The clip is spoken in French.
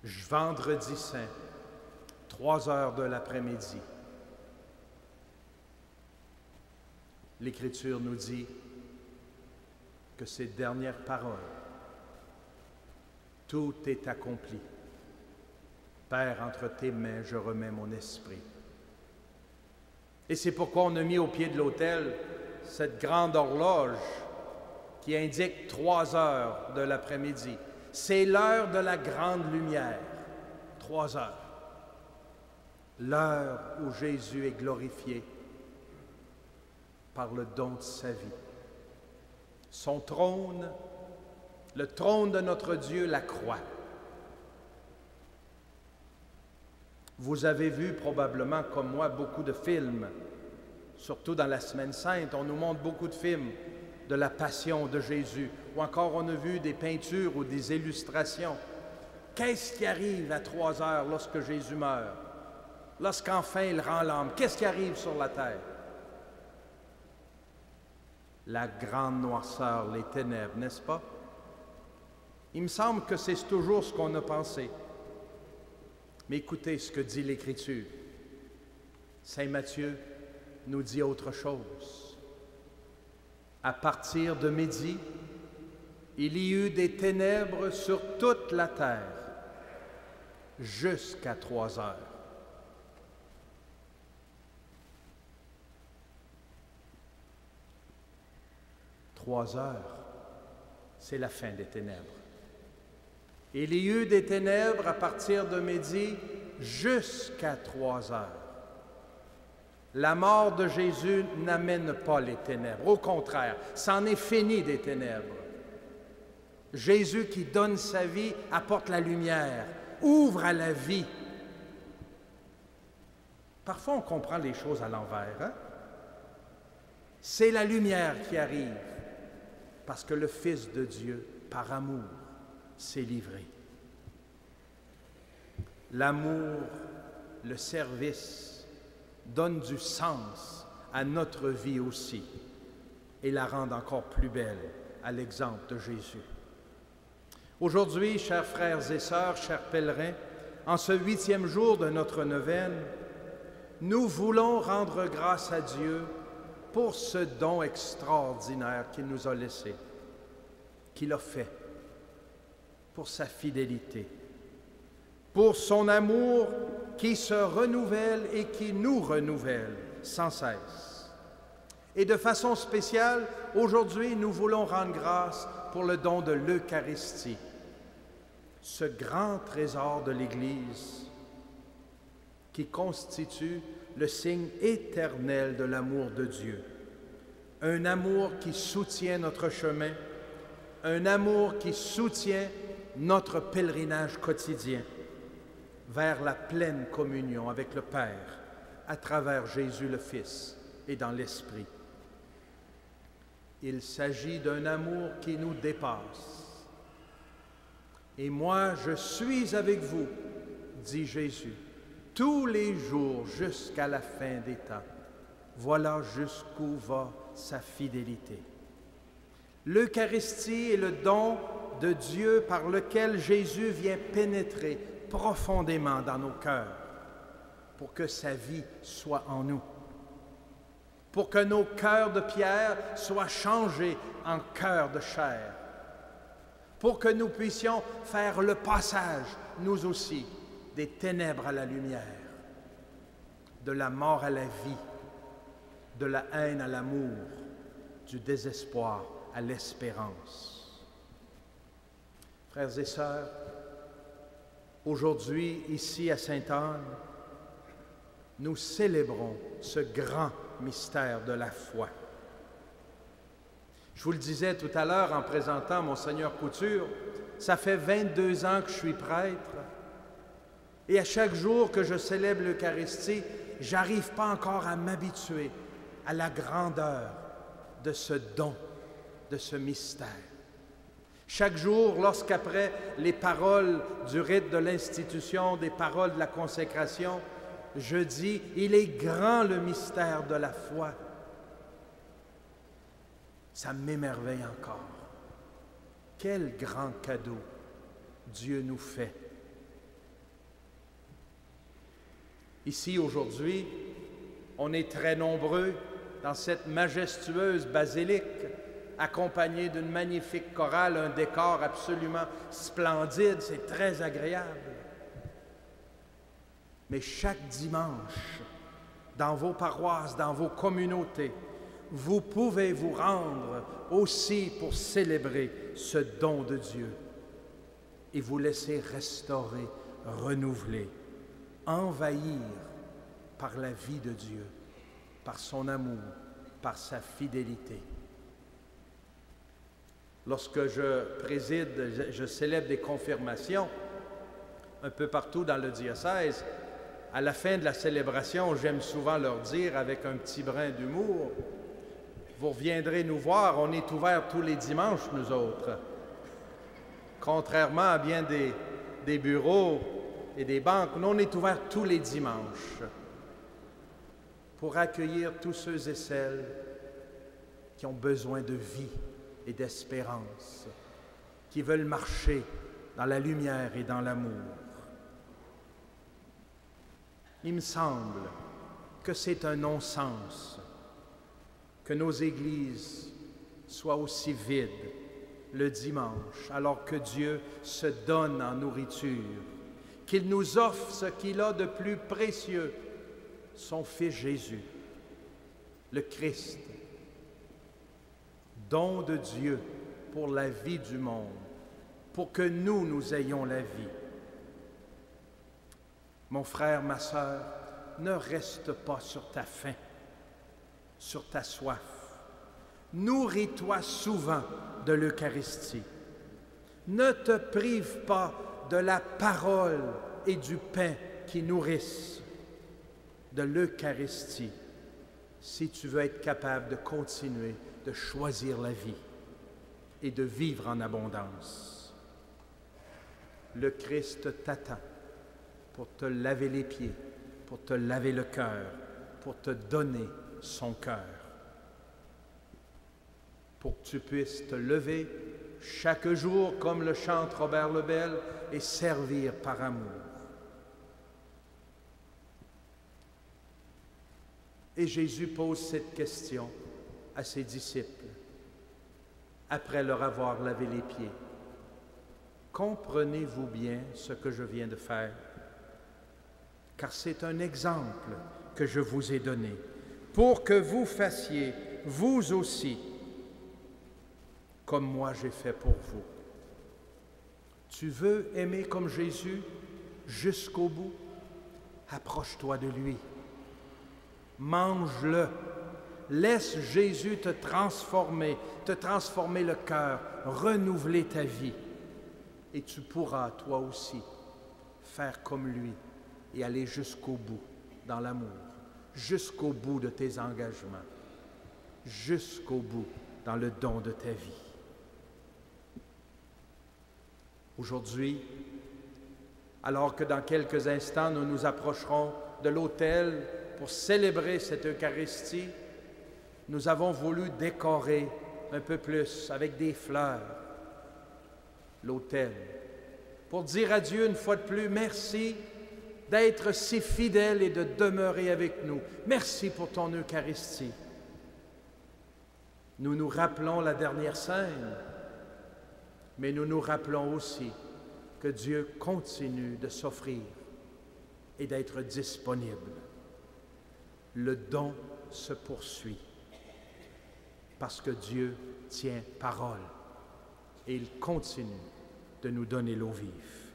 Vendredi saint, 3 heures de l'après-midi. L'Écriture nous dit que ces dernières paroles, tout est accompli. Père, entre tes mains, je remets mon esprit. Et c'est pourquoi on a mis au pied de l'autel cette grande horloge qui indique 3 heures de l'après-midi. C'est l'heure de la grande lumière, 3 heures. L'heure où Jésus est glorifié par le don de sa vie. Son trône, le trône de notre Dieu, la croix. Vous avez vu probablement, comme moi, beaucoup de films, surtout dans la Semaine Sainte. On nous montre beaucoup de films de la Passion de Jésus, ou encore on a vu des peintures ou des illustrations. Qu'est-ce qui arrive à 3 heures lorsque Jésus meurt? Lorsqu'enfin il rend l'âme, qu'est-ce qui arrive sur la terre? La grande noirceur, les ténèbres, n'est-ce pas? Il me semble que c'est toujours ce qu'on a pensé. Mais écoutez ce que dit l'Écriture. Saint Matthieu nous dit autre chose. À partir de midi, il y eut des ténèbres sur toute la terre, jusqu'à 3 heures. Trois heures, c'est la fin des ténèbres. Il y eut des ténèbres à partir de midi jusqu'à 3 heures. La mort de Jésus n'amène pas les ténèbres. Au contraire, c'en est fini des ténèbres. Jésus qui donne sa vie apporte la lumière, ouvre à la vie. Parfois, on comprend les choses à l'envers, hein? C'est la lumière qui arrive. Parce que le Fils de Dieu, par amour, s'est livré. L'amour, le service, donne du sens à notre vie aussi et la rend encore plus belle à l'exemple de Jésus. Aujourd'hui, chers frères et sœurs, chers pèlerins, en ce 8e jour de notre neuvaine, nous voulons rendre grâce à Dieu pour ce don extraordinaire qu'il nous a laissé, qu'il a fait, pour sa fidélité, pour son amour qui se renouvelle et qui nous renouvelle sans cesse. Et de façon spéciale, aujourd'hui, nous voulons rendre grâce pour le don de l'Eucharistie, ce grand trésor de l'Église qui constitue le signe éternel de l'amour de Dieu. Un amour qui soutient notre chemin, un amour qui soutient notre pèlerinage quotidien vers la pleine communion avec le Père à travers Jésus le Fils et dans l'Esprit. Il s'agit d'un amour qui nous dépasse. Et moi, je suis avec vous, dit Jésus, tous les jours jusqu'à la fin des temps. Voilà jusqu'où va sa fidélité. L'Eucharistie est le don de Dieu par lequel Jésus vient pénétrer profondément dans nos cœurs pour que sa vie soit en nous, pour que nos cœurs de pierre soient changés en cœurs de chair, pour que nous puissions faire le passage, nous aussi, des ténèbres à la lumière, de la mort à la vie, de la haine à l'amour, du désespoir à l'espérance. Frères et sœurs, aujourd'hui, ici à Sainte-Anne, nous célébrons ce grand mystère de la foi. Je vous le disais tout à l'heure en présentant Monseigneur Couture, ça fait 22 ans que je suis prêtre et à chaque jour que je célèbre l'Eucharistie, j'arrive pas encore à m'habituer à la grandeur de ce don, de ce mystère. Chaque jour, lorsqu'après les paroles du rite de l'institution, des paroles de la consécration, je dis « Il est grand le mystère de la foi », ça m'émerveille encore. Quel grand cadeau Dieu nous fait Ici, aujourd'hui, on est très nombreux dans cette majestueuse basilique, accompagnée d'une magnifique chorale, un décor absolument splendide, c'est très agréable. Mais chaque dimanche, dans vos paroisses, dans vos communautés, vous pouvez vous rendre aussi pour célébrer ce don de Dieu et vous laisser restaurer, renouveler, envahir par la vie de Dieu, par son amour, par sa fidélité. Lorsque je préside, je célèbre des confirmations un peu partout dans le diocèse, à la fin de la célébration, j'aime souvent leur dire avec un petit brin d'humour, « Vous reviendrez nous voir, on est ouverts tous les dimanches, nous autres. » Contrairement à bien des bureaux et des banques, nous, on est ouverts tous les dimanches pour accueillir tous ceux et celles qui ont besoin de vie et d'espérance, qui veulent marcher dans la lumière et dans l'amour. Il me semble que c'est un non-sens que nos églises soient aussi vides le dimanche, alors que Dieu se donne en nourriture, qu'il nous offre ce qu'il a de plus précieux, son Fils Jésus, le Christ, don de Dieu pour la vie du monde, pour que nous ayons la vie. Mon frère, ma sœur, ne reste pas sur ta faim, sur ta soif. Nourris-toi souvent de l'Eucharistie. Ne te prive pas de la parole et du pain qui nourrissent, de l'Eucharistie, si tu veux être capable de continuer de choisir la vie et de vivre en abondance. Le Christ t'attend pour te laver les pieds, pour te laver le cœur, pour te donner son cœur, pour que tu puisses te lever chaque jour, comme le chante Robert Lebel, et servir par amour. Et Jésus pose cette question à ses disciples, après leur avoir lavé les pieds. Comprenez-vous bien ce que je viens de faire? Car c'est un exemple que je vous ai donné, pour que vous fassiez, vous aussi, comme moi j'ai fait pour vous. Tu veux aimer comme Jésus jusqu'au bout? Approche-toi de lui. Mange-le. Laisse Jésus te transformer le cœur, renouveler ta vie. Et tu pourras, toi aussi, faire comme lui et aller jusqu'au bout dans l'amour, jusqu'au bout de tes engagements, jusqu'au bout dans le don de ta vie. Aujourd'hui, alors que dans quelques instants, nous nous approcherons de l'autel pour célébrer cette Eucharistie, nous avons voulu décorer un peu plus avec des fleurs l'autel, pour dire à Dieu une fois de plus, merci d'être si fidèle et de demeurer avec nous. Merci pour ton Eucharistie. Nous nous rappelons la dernière scène, mais nous nous rappelons aussi que Dieu continue de s'offrir et d'être disponible. Le don se poursuit parce que Dieu tient parole et il continue de nous donner l'eau vive.